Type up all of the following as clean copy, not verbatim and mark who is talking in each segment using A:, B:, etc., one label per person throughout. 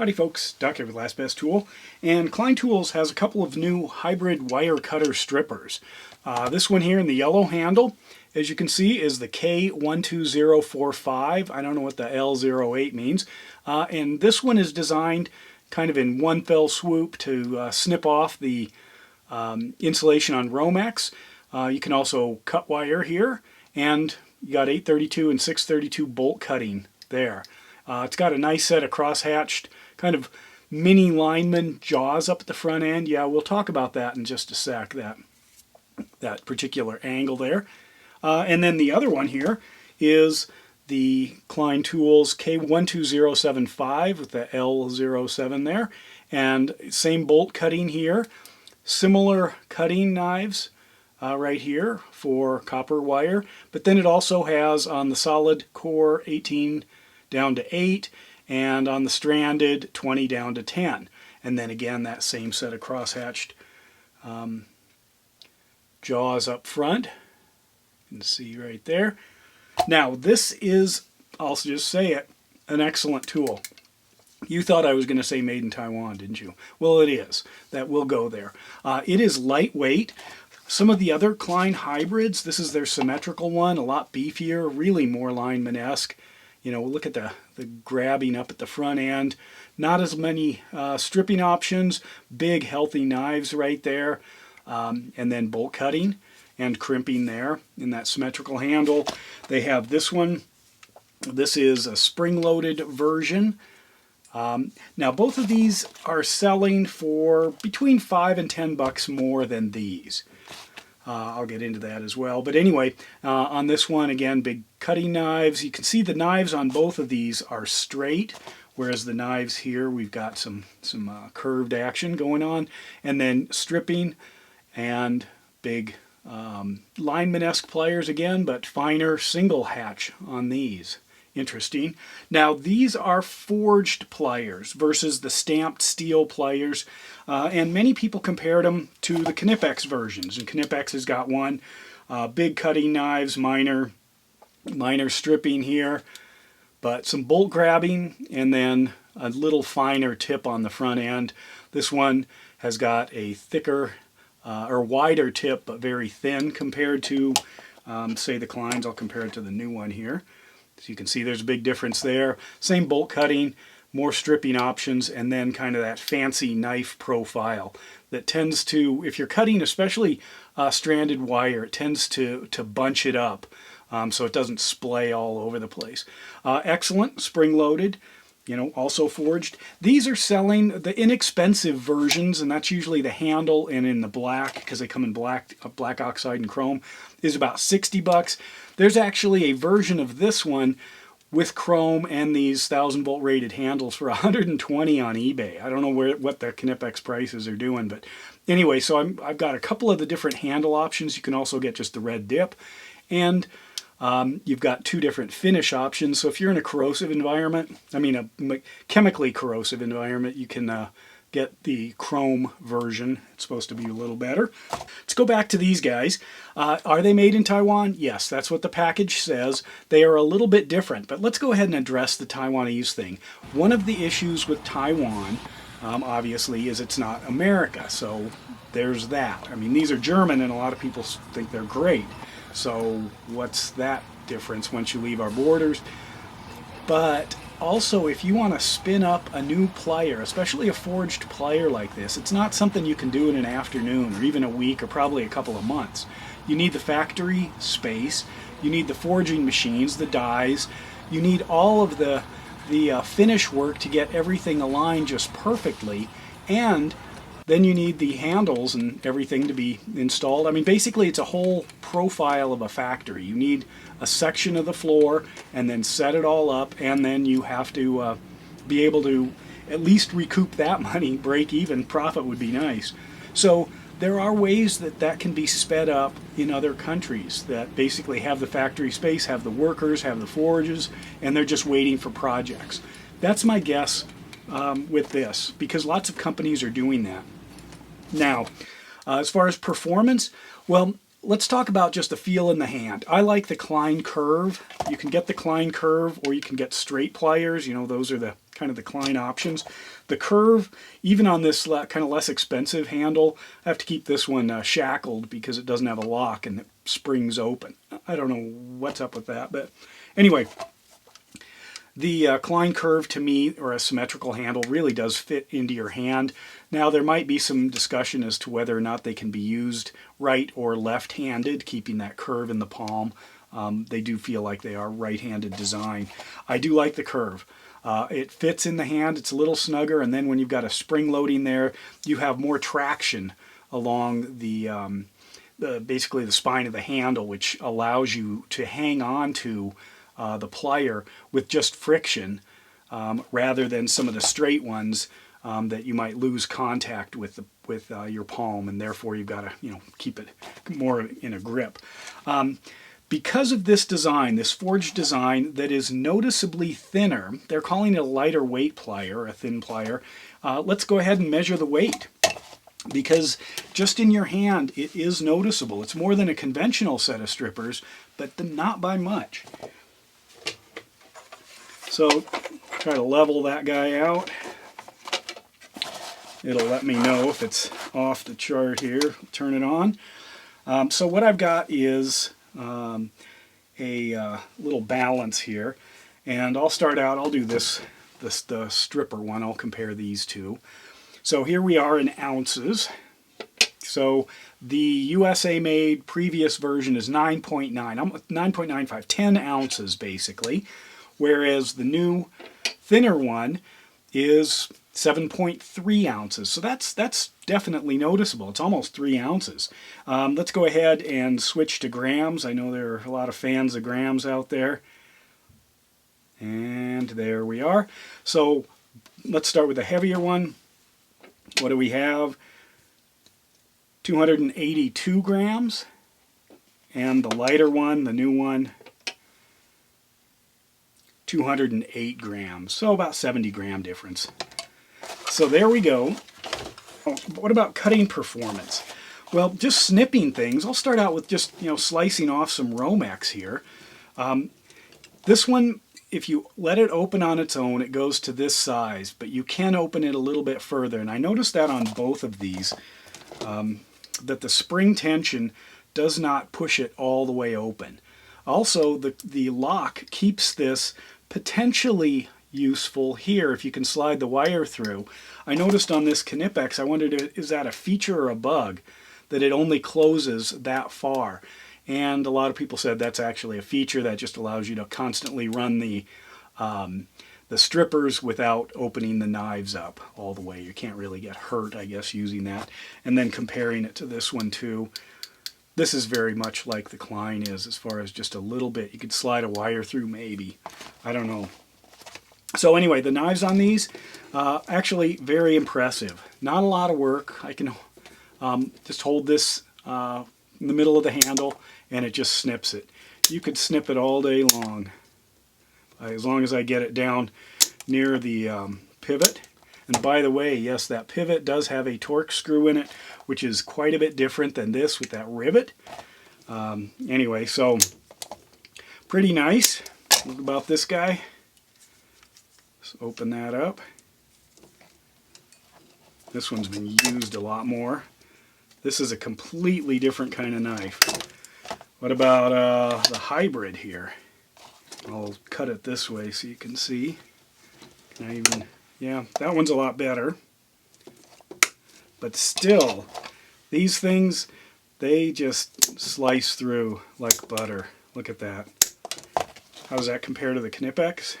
A: Howdy folks, Doc here with Last Best Tool, and Klein Tools has a couple of new hybrid wire cutter strippers. This one here in the yellow handle, as you can see, is the K12045. I don't know what the L08 means. And this one is designed kind of in one fell swoop to snip off the insulation on Romex. You can also cut wire here, and you got 832 and 632 bolt cutting there. It's got a nice set of cross-hatched kind of mini lineman jaws up at the front end. Yeah, we'll talk about that in just a sec, that particular angle there. And then the other one here is the Klein Tools K12075 with the L07 there. And same bolt cutting here. Similar cutting knives right here for copper wire. But then it also has on the solid core 18 down to 8, and on the stranded 20 down to 10. And then again that same set of crosshatched jaws up front. You can see right there. Now this is, I'll just say it, an excellent tool. You thought I was going to say made in Taiwan, didn't you? Well, it is. That will go there. It is lightweight. Some of the other Klein hybrids, this is their symmetrical one, a lot beefier, really more lineman-esque. You know, look at the grabbing up at the front end. Not as many stripping options. Big, healthy knives right there. And then bolt cutting and crimping there in that symmetrical handle. They have this one. This is a spring-loaded version. Now, both of these are selling for between $5 and $10 more than these. I'll get into that as well. But anyway, on this one, again, big cutting knives. You can see the knives on both of these are straight, whereas the knives here, we've got some curved action going on. And then stripping and big lineman-esque pliers again, but finer single hatch on these. Interesting. Now, these are forged pliers versus the stamped steel pliers, and many people compared them to the Knipex versions. And Knipex has got one. Big cutting knives, minor stripping here, but some bolt grabbing, and then a little finer tip on the front end. This one has got a thicker or wider tip, but very thin compared to, say, the Kleins. I'll compare it to the new one here. So you can see there's a big difference there. Same bolt cutting, more stripping options, and then kind of that fancy knife profile that tends to, if you're cutting especially stranded wire, it tends to bunch it up so it doesn't splay all over the place. Excellent, spring-loaded, you know, also forged. These are selling the inexpensive versions, and that's usually the handle and in the black, because they come in black oxide and chrome, is about $60. There's actually a version of this one with chrome and these 1000-volt rated handles for $120 on eBay. I don't know what the Knipex prices are doing, but anyway, so I've got a couple of the different handle options. You can also get just the red dip, and you've got two different finish options. So if you're in a corrosive environment, I mean a chemically corrosive environment, you can get the chrome version. It's supposed to be a little better. Let's go back to these guys. Are they made in Taiwan? Yes, that's what the package says. They are a little bit different, but let's go ahead and address the Taiwanese thing. One of the issues with Taiwan, obviously, is it's not America, so there's that. I mean, these are German, and a lot of people think they're great. So what's that difference once you leave our borders? But also, if you want to spin up a new plier, especially a forged plier like this, it's not something you can do in an afternoon or even a week or probably a couple of months. You need the factory space, you need the forging machines, the dies, you need all of the finish work to get everything aligned just perfectly, and then you need the handles and everything to be installed. I mean, basically it's a whole profile of a factory. You need a section of the floor and then set it all up, and then you have to be able to at least recoup that money. Break even profit would be nice. So there are ways that can be sped up in other countries that basically have the factory space, have the workers, have the forges, and they're just waiting for projects. That's my guess with this, because lots of companies are doing that. Now, as far as performance, well, let's talk about just the feel in the hand. I like the Klein curve. You can get the Klein curve, or you can get straight pliers. You know, those are the kind of the Klein options. The curve, even on this kind of less expensive handle, I have to keep this one shackled because it doesn't have a lock and it springs open. I don't know what's up with that, but anyway, the Klein curve to me, or a symmetrical handle, really does fit into your hand. Now there might be some discussion as to whether or not they can be used right or left-handed, keeping that curve in the palm. They do feel like they are right-handed design. I do like the curve. It fits in the hand, it's a little snugger, and then when you've got a spring loading there, you have more traction along the basically the spine of the handle, which allows you to hang on to the plier with just friction, rather than some of the straight ones that you might lose contact with your palm, and therefore you've got to keep it more in a grip. Because of this design, this forged design that is noticeably thinner, they're calling it a lighter weight plier, a thin plier. Let's go ahead and measure the weight, because just in your hand it is noticeable. It's more than a conventional set of strippers, but not by much. So try to level that guy out. It'll let me know if it's off the chart here. Turn it on. So what I've got is a little balance here, and I'll start out, I'll do the stripper one, I'll compare these two. So here we are in ounces. So the USA made previous version is 9.9, 9.95, 10 ounces basically, whereas the new thinner one is 7.3 ounces. So that's definitely noticeable. It's almost 3 ounces. Let's go ahead and switch to grams. I know there are a lot of fans of grams out there. And there we are. So let's start with the heavier one. What do we have? 282 grams. And the lighter one, the new one, 208 grams. So about 70 gram difference. So there we go. Oh, what about cutting performance? Well, just snipping things. I'll start out with just slicing off some Romex here. This one, if you let it open on its own, it goes to this size, but you can open it a little bit further. And I noticed that on both of these, that the spring tension does not push it all the way open. Also, the lock keeps this potentially useful here if you can slide the wire through. I noticed on this Knipex, I wondered, is that a feature or a bug that it only closes that far? And a lot of people said that's actually a feature that just allows you to constantly run the strippers without opening the knives up all the way. You can't really get hurt, I guess, using that. And then comparing it to this one too, this is very much like the Klein is, as far as just a little bit. You could slide a wire through maybe. I don't know. So anyway, the knives on these, actually very impressive. Not a lot of work. I can just hold this in the middle of the handle and it just snips it. You could snip it all day long, as long as I get it down near the pivot. And by the way, yes, that pivot does have a torque screw in it, which is quite a bit different than this with that rivet. Anyway, so pretty nice. What about this guy? Let's open that up. This one's been used a lot more. This is a completely different kind of knife. What about the hybrid here? I'll cut it this way so you can see. Can I even... Yeah, that one's a lot better. But still, these things, they just slice through like butter. Look at that. How does that compare to the Knipex?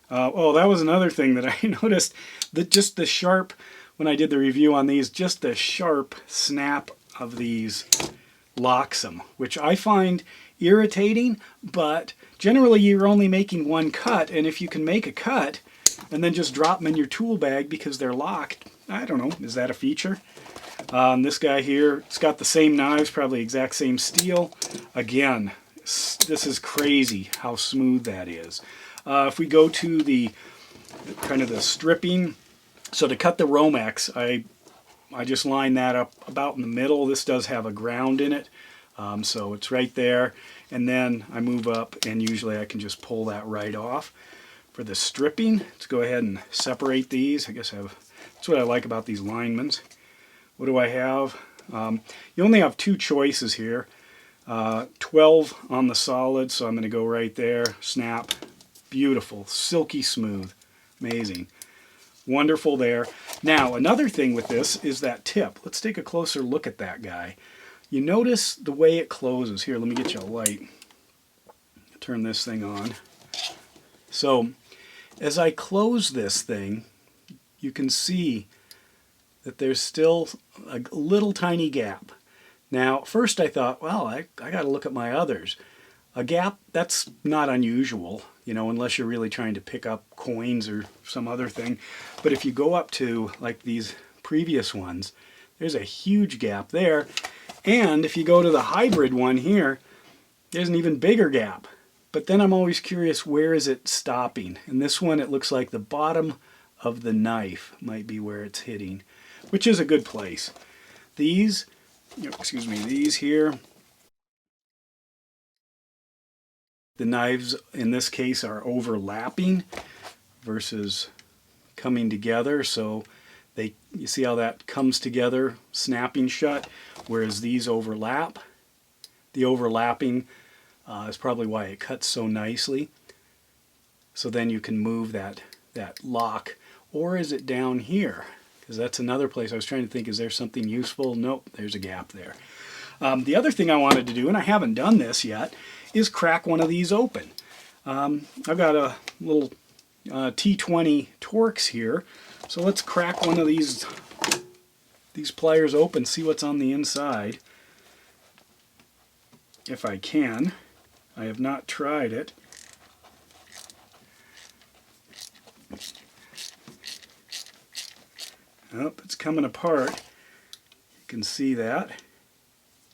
A: Oh, that was another thing that I noticed. That just the sharp, when I did the review on these, just the sharp snap of these locks them, which I find irritating, but generally you're only making one cut, and if you can make a cut and then just drop them in your tool bag because they're locked, I don't know, is that a feature? This guy here, it's got the same knives, probably exact same steel. Again, this is crazy how smooth that is. If we go to the kind of the stripping, so to cut the Romex, I I just line that up about in the middle. This does have a ground in it, so it's right there. And then I move up, and usually I can just pull that right off. For the stripping, let's go ahead and separate these. I guess that's what I like about these linemans. What do I have? You only have two choices here. 12 on the solid, so I'm going to go right there. Snap. Beautiful. Silky smooth. Amazing. Wonderful there. Now, another thing with this is that tip. Let's take a closer look at that guy. You notice the way it closes. Here, let me get you a light. Turn this thing on. So, as I close this thing, you can see that there's still a little tiny gap. Now, first I thought, well, I got to look at my others. A gap, that's not unusual, you know, unless you're really trying to pick up coins or some other thing. But if you go up to, like these previous ones, there's a huge gap there. And if you go to the hybrid one here, there's an even bigger gap. But then I'm always curious, where is it stopping? In this one, it looks like the bottom of the knife might be where it's hitting, which is a good place. These, excuse me, these here, the knives in this case are overlapping versus coming together. So you see how that comes together, snapping shut, whereas these overlap. The overlapping is probably why it cuts so nicely. So then you can move that lock. Or is it down here? Because that's another place I was trying to think, is there something useful? Nope, there's a gap there. The other thing I wanted to do, and I haven't done this yet, is crack one of these open. I've got a little T20 Torx here, so let's crack one of these pliers open, see what's on the inside. If I can. I have not tried it. Oh, it's coming apart. You can see that.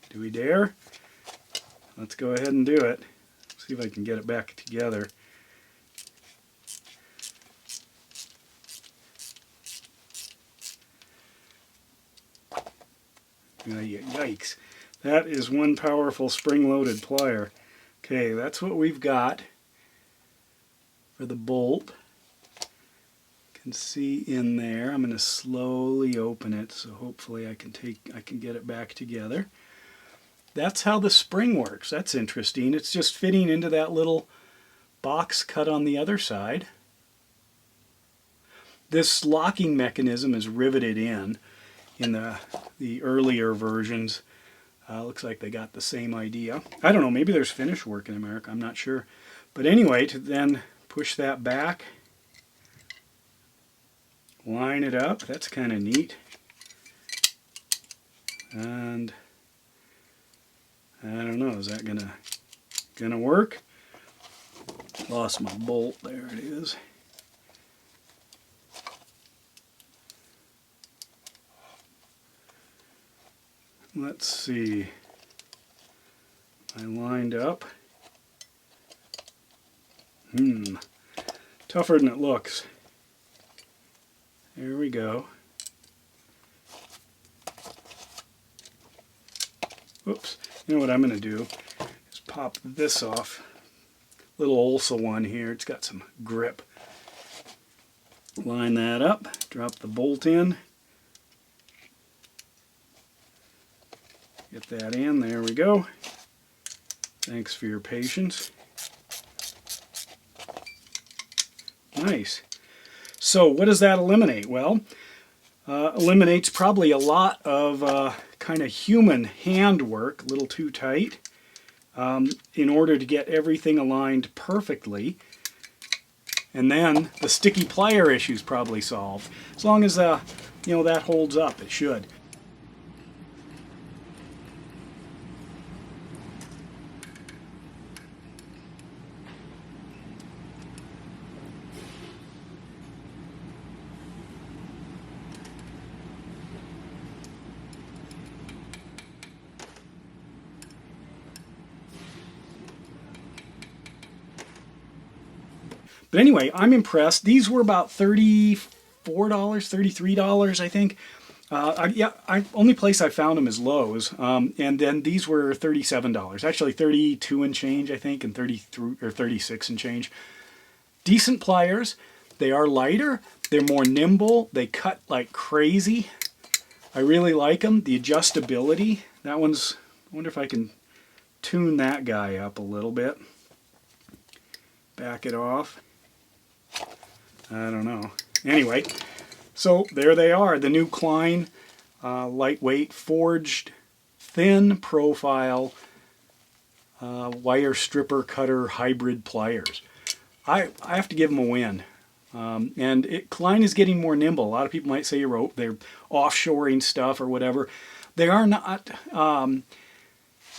A: Do we dare? Let's go ahead and do it. See if I can get it back together. Yikes. That is one powerful spring-loaded plier. Okay, that's what we've got for the bolt. You can see in there. I'm going to slowly open it, so hopefully I can get it back together. That's how the spring works. That's interesting. It's just fitting into that little box cut on the other side. This locking mechanism is riveted in the earlier versions. Looks like they got the same idea. I don't know, maybe there's finish work in America, I'm not sure. But anyway, to then push that back, line it up, that's kind of neat. And I don't know, is that gonna work? Lost my bolt, there it is. Let's see. I lined up. Tougher than it looks. There we go. Whoops. You know what I'm going to do is pop this off. Little Olsa one here. It's got some grip. Line that up. Drop the bolt in. Get that in, there we go. Thanks for your patience. Nice. So what does that eliminate? Well, eliminates probably a lot of kind of human handwork, a little too tight, in order to get everything aligned perfectly. And then the sticky plier issue is probably solved. As long as that holds up, it should. But anyway, I'm impressed. These were about $34, $33, I think. Only place I found them is Lowe's, and then these were $37. Actually, 32 and change, I think, and 33 or 36 and change. Decent pliers. They are lighter. They're more nimble. They cut like crazy. I really like them. The adjustability. That one's. I wonder if I can tune that guy up a little bit. Back it off. I don't know. Anyway, so there they are. The new Klein lightweight forged thin profile wire stripper cutter hybrid pliers. I have to give them a win. Klein is getting more nimble. A lot of people might say they're offshoring stuff or whatever. They are not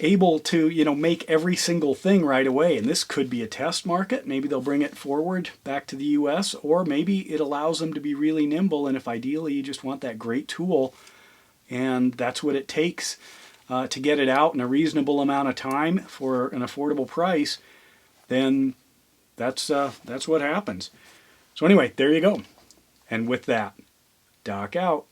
A: able to, make every single thing right away. And this could be a test market. Maybe they'll bring it forward back to the US, or maybe it allows them to be really nimble. And if ideally you just want that great tool, and that's what it takes to get it out in a reasonable amount of time for an affordable price, then that's what happens. So anyway, there you go. And with that, Doc out.